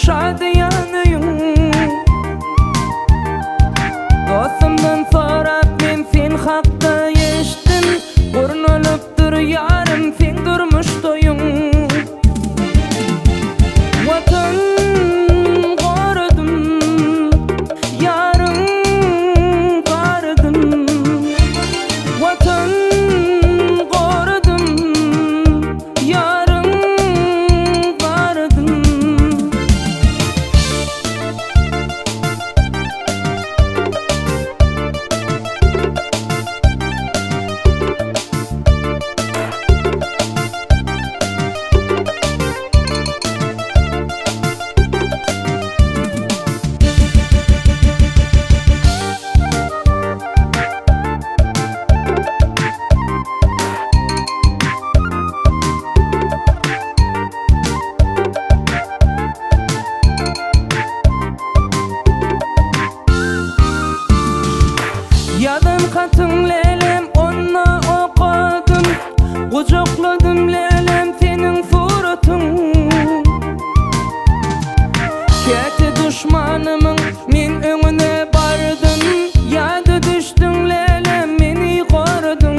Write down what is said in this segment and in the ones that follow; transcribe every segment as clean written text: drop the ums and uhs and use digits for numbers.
şadiyanıyım. Dostumdan sorap men sen hakda eşitdim. Gurnulupdur yarım sen durmuş doyum. Vatan korudım, yarım korudım. Vatan korudım, yarım korudım. Yadım katın lelem onna okudum. Kucakladım lelem senin suratın. Keti düşmanımın min önüne bardım. Yadı düştün lelem meni korudun.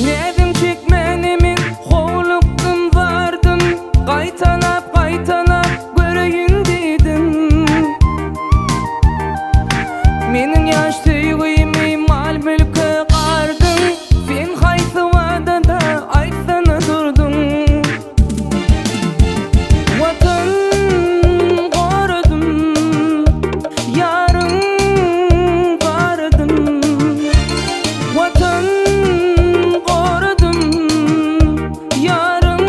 Nedim çekmenimin hovluktum vardım. Kaytanap kaytanap göreyim dedim. Menin yaş tüyüğümü mal mülkü kardın. Sen haysı vadada aysana durdun. Vatan korudum, yarım korudım. Vatan korudum, yarım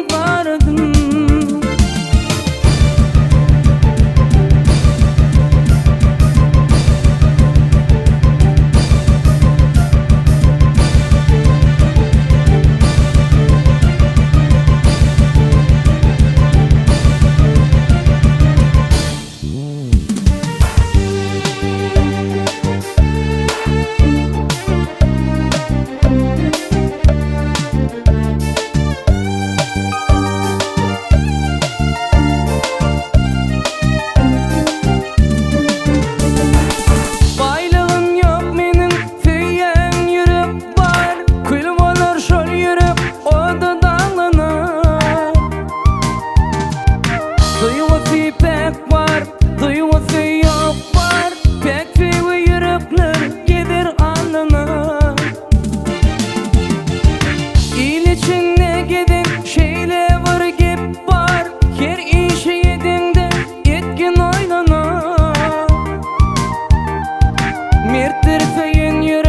korudım. Baylığım yok menin, süyen yürek var. Kül olur şol yürek, o da dağlanar. Duygusu pek var, duygusu yok var. Pek süyü yürekler gider alına. İl içinde gidin şeyle var gip var. Her işi yedinde etkin oylana. Merttir feyin yürek